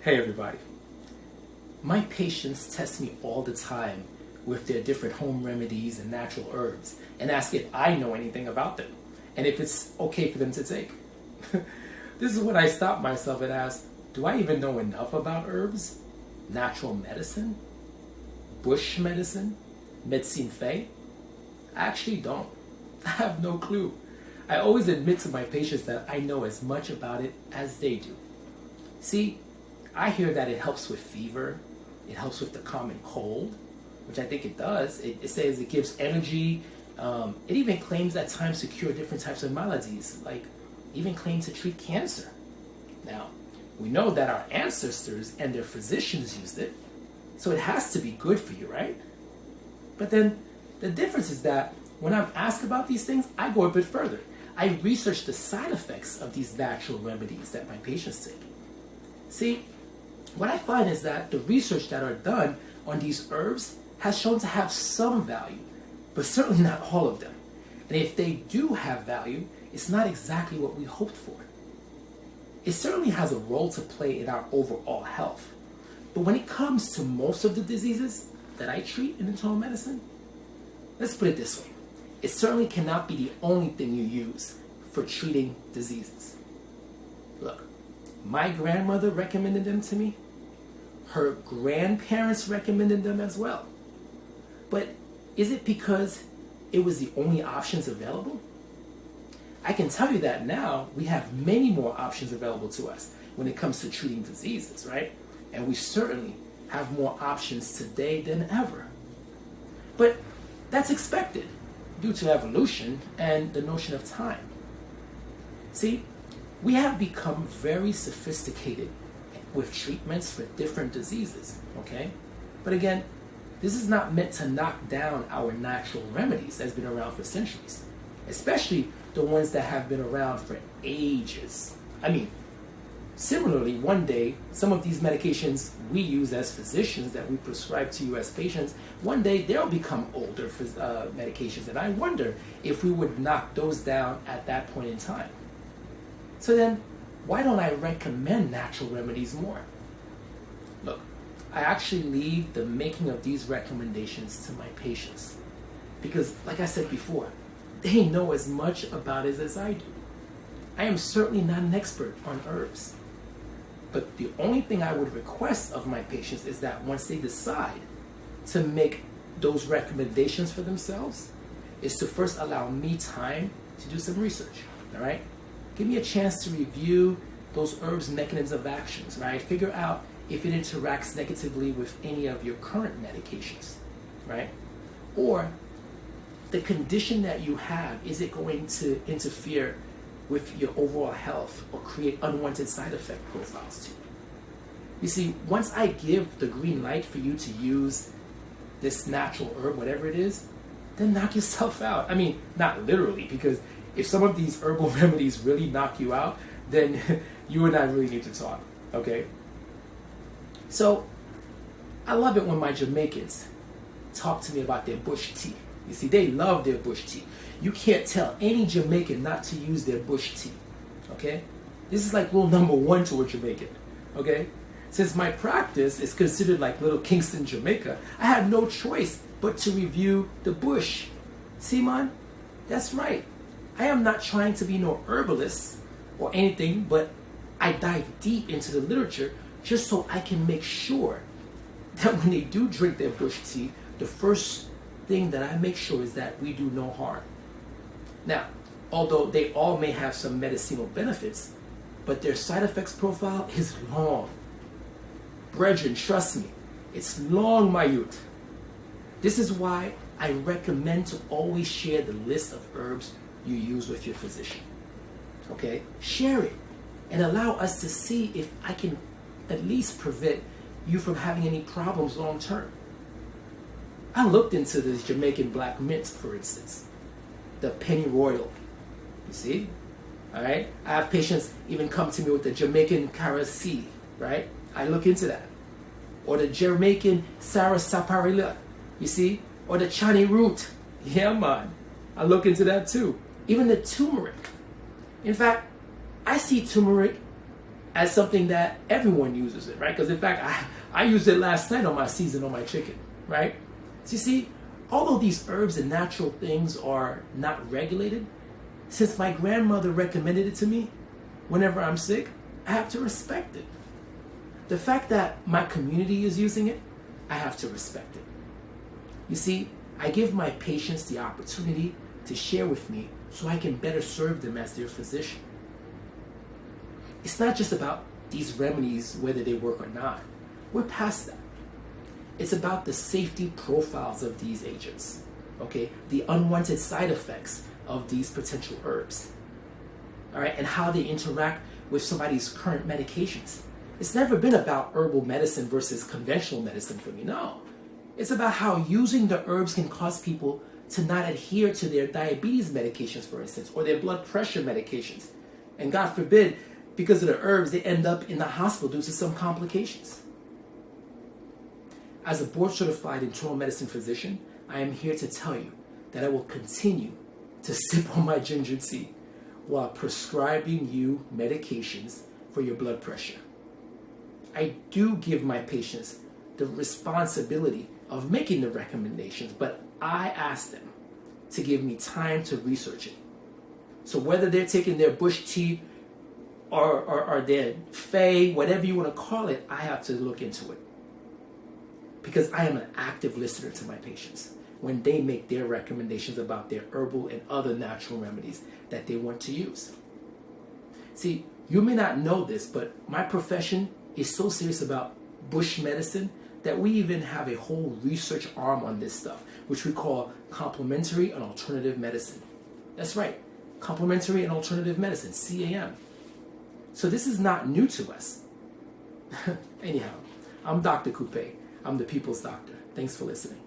Hey everybody. My patients test me all the time with their different home remedies and natural herbs and ask if I know anything about them and if it's okay for them to take. This is when I stop myself and ask, do I even know enough about herbs? Natural medicine? Bush medicine? Médecine faite? I actually don't. I have no clue. I always admit to my patients that I know as much about it as they do. See, I hear that it helps with fever, it helps with the common cold, which I think it does. It says it gives energy. It even claims at times to cure different types of maladies, like even claims to treat cancer. Now, we know that our ancestors and their physicians used it, so it has to be good for you, right? But then the difference is that when I'm asked about these things, I go a bit further. I research the side effects of these natural remedies that my patients take. See, what I find is that the research that are done on these herbs has shown to have some value, but certainly not all of them. And if they do have value, it's not exactly what we hoped for. It certainly has a role to play in our overall health. But when it comes to most of the diseases that I treat in internal medicine, let's put it this way. It certainly cannot be the only thing you use for treating diseases. Look, my grandmother recommended them to me. Her grandparents recommended them as well. But is it because it was the only options available? I can tell you that now we have many more options available to us when it comes to treating diseases, right? And we certainly have more options today than ever. But that's expected due to evolution and the notion of time. See, we have become very sophisticated with treatments for different diseases, okay? But again, this is not meant to knock down our natural remedies that's been around for centuries, especially the ones that have been around for ages. I mean, similarly, one day, some of these medications we use as physicians that we prescribe to you as patients, one day they'll become older medications, and I wonder if we would knock those down at that point in time. So then, why don't I recommend natural remedies more? Look, I actually leave the making of these recommendations to my patients because, like I said before, they know as much about it as I do. I am certainly not an expert on herbs, but the only thing I would request of my patients is that once they decide to make those recommendations for themselves, is to first allow me time to do some research, all right? Give me a chance to review those herbs' mechanisms of actions, right? Figure out if it interacts negatively with any of your current medications, right? Or the condition that you have, is it going to interfere with your overall health or create unwanted side effect profiles to you? You see, once I give the green light for you to use this natural herb, whatever it is, then knock yourself out. I mean, not literally, because if some of these herbal remedies really knock you out, then you and I really need to talk, okay? So, I love it when my Jamaicans talk to me about their bush tea. You see, they love their bush tea. You can't tell any Jamaican not to use their bush tea, okay? This is like rule number 1 to a Jamaican, okay? Since my practice is considered like Little Kingston, Jamaica, I have no choice but to review the bush. See, man? That's right. I am not trying to be no herbalist or anything, but I dive deep into the literature just so I can make sure that when they do drink their bush tea, the first thing that I make sure is that we do no harm. Now, although they all may have some medicinal benefits, but their side effects profile is long. Brethren, trust me, it's long, my youth. This is why I recommend to always share the list of herbs you use with your physician. Okay? Share it and allow us to see if I can at least prevent you from having any problems long term. I looked into this Jamaican black mint, for instance, the pennyroyal. You see? All right? I have patients even come to me with the Jamaican Karasi, right? I look into that. Or the Jamaican Sarsaparilla, you see? Or the Chani root. Yeah, man. I look into that too. Even the turmeric. In fact, I see turmeric as something that everyone uses it, right? Because in fact, I used it last night on my season on my chicken, right? So you see, although these herbs and natural things are not regulated, since my grandmother recommended it to me whenever I'm sick, I have to respect it. The fact that my community is using it, I have to respect it. You see, I give my patients the opportunity to share with me so I can better serve them as their physician. It's not just about these remedies, whether they work or not. We're past that. It's about the safety profiles of these agents, okay? The unwanted side effects of these potential herbs, all right? And how they interact with somebody's current medications. It's never been about herbal medicine versus conventional medicine for me, no. It's about how using the herbs can cause people to not adhere to their diabetes medications, for instance, or their blood pressure medications. And God forbid, because of the herbs, they end up in the hospital due to some complications. As a board-certified internal medicine physician, I am here to tell you that I will continue to sip on my ginger tea while prescribing you medications for your blood pressure. I do give my patients the responsibility of making the recommendations, but I ask them to give me time to research it. So whether they're taking their bush tea or their fae, whatever you want to call it, I have to look into it. Because I am an active listener to my patients when they make their recommendations about their herbal and other natural remedies that they want to use. See, you may not know this, but my profession is so serious about bush medicine that we even have a whole research arm on this stuff, which we call complementary and alternative medicine. That's right, complementary and alternative medicine, CAM. So this is not new to us. Anyhow, I'm Dr. Coupet. I'm the people's doctor. Thanks for listening.